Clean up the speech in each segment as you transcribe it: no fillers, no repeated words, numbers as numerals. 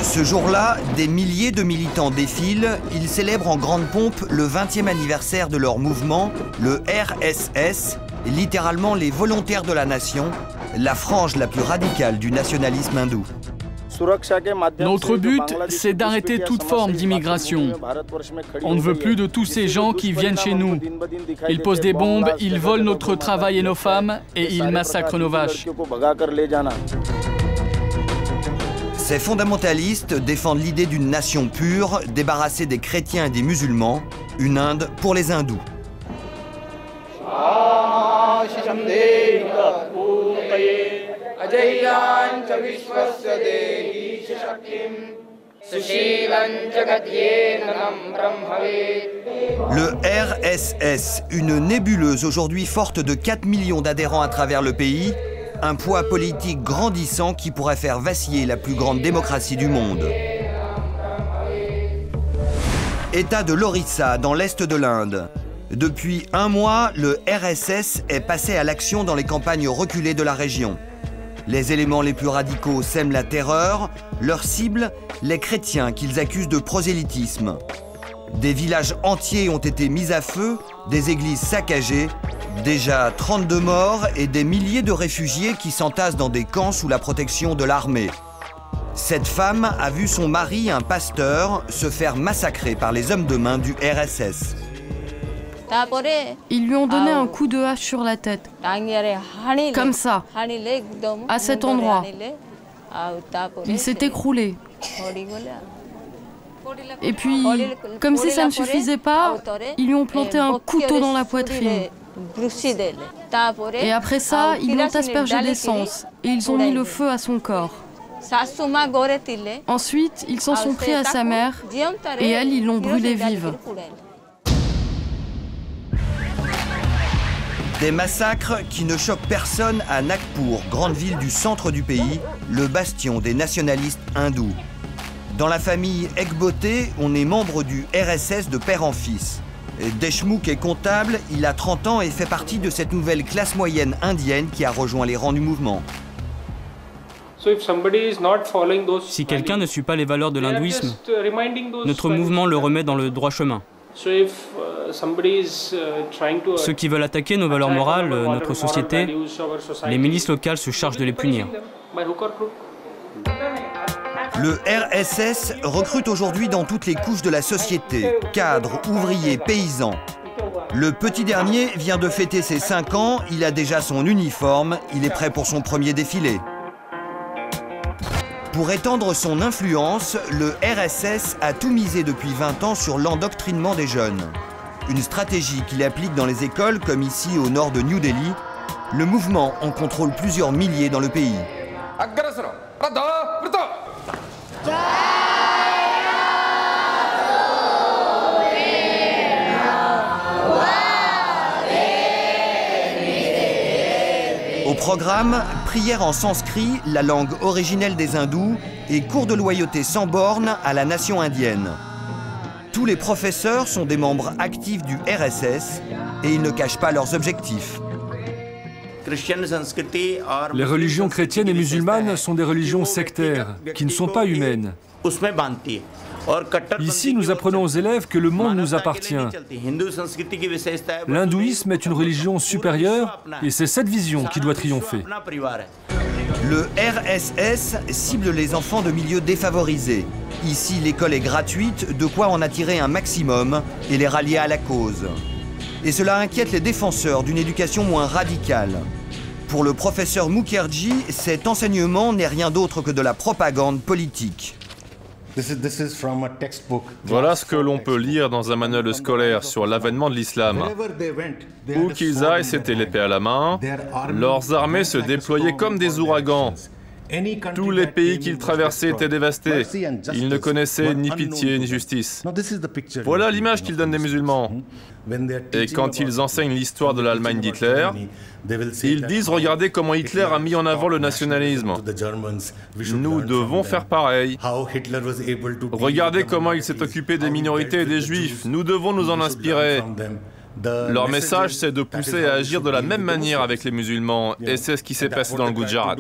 Ce jour-là, des milliers de militants défilent. Ils célèbrent en grande pompe le 20e anniversaire de leur mouvement, le RSS, littéralement les volontaires de la nation, la frange la plus radicale du nationalisme hindou. Notre but, c'est d'arrêter toute forme d'immigration. On ne veut plus de tous ces gens qui viennent chez nous. Ils posent des bombes, ils volent notre travail et nos femmes, et ils massacrent nos vaches. Ces fondamentalistes défendent l'idée d'une nation pure, débarrassée des chrétiens et des musulmans, une Inde pour les hindous. Le RSS, une nébuleuse aujourd'hui forte de 4 millions d'adhérents à travers le pays, un poids politique grandissant qui pourrait faire vaciller la plus grande démocratie du monde. État de l'Orissa, dans l'est de l'Inde. Depuis un mois, le RSS est passé à l'action dans les campagnes reculées de la région. Les éléments les plus radicaux sèment la terreur, leur cible, les chrétiens qu'ils accusent de prosélytisme. Des villages entiers ont été mis à feu, des églises saccagées, déjà 32 morts et des milliers de réfugiés qui s'entassent dans des camps sous la protection de l'armée. Cette femme a vu son mari, un pasteur, se faire massacrer par les hommes de main du RSS. Ils lui ont donné un coup de hache sur la tête, comme ça, à cet endroit. Il s'est écroulé. Et puis, comme si ça ne suffisait pas, ils lui ont planté un couteau dans la poitrine. Et après ça, ils lui ont aspergé d'essence et ils ont mis le feu à son corps. Ensuite, ils s'en sont pris à sa mère et elle, ils l'ont brûlée vive. Des massacres qui ne choquent personne à Nagpur, grande ville du centre du pays, le bastion des nationalistes hindous. Dans la famille Ekbote, on est membre du RSS de père en fils. Deshmukh est comptable, il a 30 ans et fait partie de cette nouvelle classe moyenne indienne qui a rejoint les rangs du mouvement. Si quelqu'un ne suit pas les valeurs de l'hindouisme, notre mouvement le remet dans le droit chemin. Ceux qui veulent attaquer nos valeurs morales, notre société, les milices locales se chargent de les punir. Le RSS recrute aujourd'hui dans toutes les couches de la société, cadres, ouvriers, paysans. Le petit dernier vient de fêter ses 5 ans, il a déjà son uniforme, il est prêt pour son premier défilé. Pour étendre son influence, le RSS a tout misé depuis 20 ans sur l'endoctrinement des jeunes. Une stratégie qu'il applique dans les écoles, comme ici au nord de New Delhi. Le mouvement en contrôle plusieurs milliers dans le pays. Au programme, prière en sanskrit, la langue originelle des hindous, et cours de loyauté sans borne à la nation indienne. Tous les professeurs sont des membres actifs du RSS et ils ne cachent pas leurs objectifs. Les religions chrétiennes et musulmanes sont des religions sectaires, qui ne sont pas humaines. Ici, nous apprenons aux élèves que le monde nous appartient. L'hindouisme est une religion supérieure et c'est cette vision qui doit triompher. Le RSS cible les enfants de milieux défavorisés. Ici, l'école est gratuite, de quoi en attirer un maximum et les rallier à la cause. Et cela inquiète les défenseurs d'une éducation moins radicale. Pour le professeur Mukherjee, cet enseignement n'est rien d'autre que de la propagande politique. Voilà ce que l'on peut lire dans un manuel scolaire sur l'avènement de l'islam. Où qu'ils aillent, c'était l'épée à la main. Leurs armées se déployaient comme des ouragans. Tous les pays qu'ils traversaient étaient dévastés. Ils ne connaissaient ni pitié ni justice. Voilà l'image qu'ils donnent des musulmans. Et quand ils enseignent l'histoire de l'Allemagne d'Hitler, ils disent « Regardez comment Hitler a mis en avant le nationalisme. Nous devons faire pareil. Regardez comment il s'est occupé des minorités et des juifs. Nous devons nous en inspirer. » Leur message, c'est de pousser à agir de la même manière avec les musulmans. Et c'est ce qui s'est passé dans le Gujarat.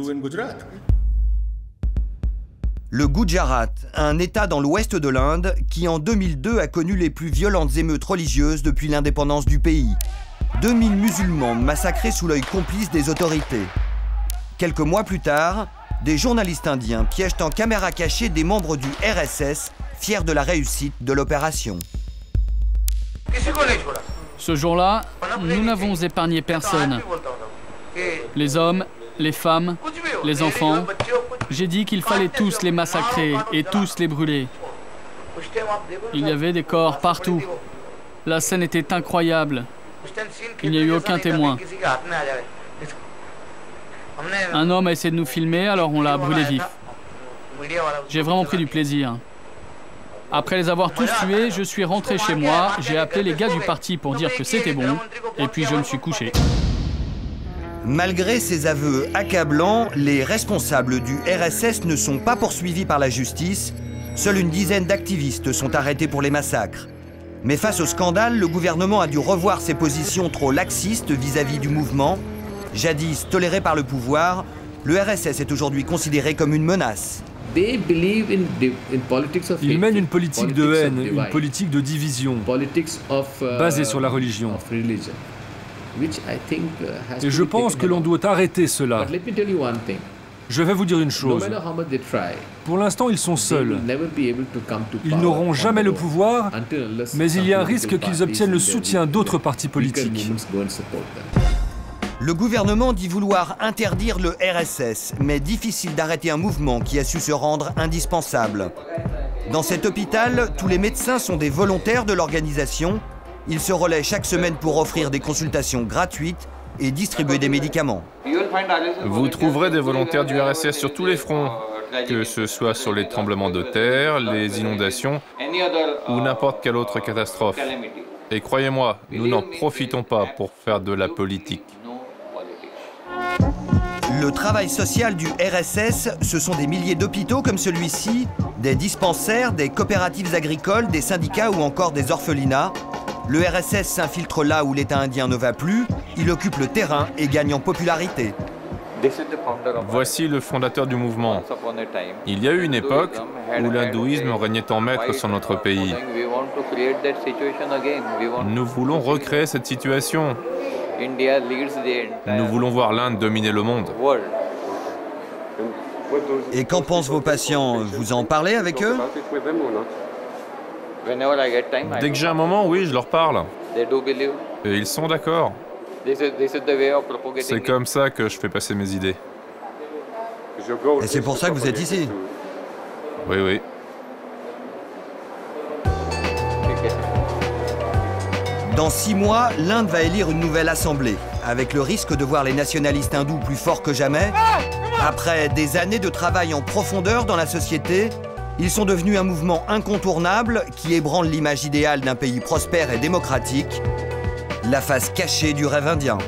Le Gujarat, un État dans l'ouest de l'Inde qui en 2002 a connu les plus violentes émeutes religieuses depuis l'indépendance du pays. 2000 musulmans massacrés sous l'œil complice des autorités. Quelques mois plus tard, des journalistes indiens piègent en caméra cachée des membres du RSS, fiers de la réussite de l'opération. Ce jour-là, nous n'avons épargné personne. Les hommes, les femmes, les enfants. J'ai dit qu'il fallait tous les massacrer et tous les brûler. Il y avait des corps partout. La scène était incroyable. Il n'y a eu aucun témoin. Un homme a essayé de nous filmer, alors on l'a brûlé vif. J'ai vraiment pris du plaisir. Après les avoir tous tués, je suis rentré chez moi, j'ai appelé les gars du parti pour dire que c'était bon, et puis je me suis couché. Malgré ces aveux accablants, les responsables du RSS ne sont pas poursuivis par la justice. Seule une dizaine d'activistes sont arrêtés pour les massacres. Mais face au scandale, le gouvernement a dû revoir ses positions trop laxistes vis-à-vis du mouvement. Jadis toléré par le pouvoir, le RSS est aujourd'hui considéré comme une menace. Ils mènent une politique de haine, une politique de division, basée sur la religion. Et je pense que l'on doit arrêter cela. Je vais vous dire une chose. Pour l'instant, ils sont seuls. Ils n'auront jamais le pouvoir, mais il y a un risque qu'ils obtiennent le soutien d'autres partis politiques. Le gouvernement dit vouloir interdire le RSS, mais difficile d'arrêter un mouvement qui a su se rendre indispensable. Dans cet hôpital, tous les médecins sont des volontaires de l'organisation. Ils se relaient chaque semaine pour offrir des consultations gratuites et distribuer des médicaments. Vous trouverez des volontaires du RSS sur tous les fronts, que ce soit sur les tremblements de terre, les inondations ou n'importe quelle autre catastrophe. Et croyez-moi, nous n'en profitons pas pour faire de la politique. Le travail social du RSS, ce sont des milliers d'hôpitaux comme celui-ci, des dispensaires, des coopératives agricoles, des syndicats ou encore des orphelinats. Le RSS s'infiltre là où l'État indien ne va plus, il occupe le terrain et gagne en popularité. Voici le fondateur du mouvement. Il y a eu une époque où l'hindouisme régnait en maître sur notre pays. Nous voulons recréer cette situation. Nous voulons voir l'Inde dominer le monde. Et qu'en pensent vos patients? Vous en parlez avec eux? Dès que j'ai un moment, oui, je leur parle. Et ils sont d'accord. C'est comme ça que je fais passer mes idées. Et c'est pour ça que vous êtes ici? Oui, oui. Dans 6 mois, l'Inde va élire une nouvelle assemblée, avec le risque de voir les nationalistes hindous plus forts que jamais. Après des années de travail en profondeur dans la société, ils sont devenus un mouvement incontournable qui ébranle l'image idéale d'un pays prospère et démocratique, la face cachée du rêve indien.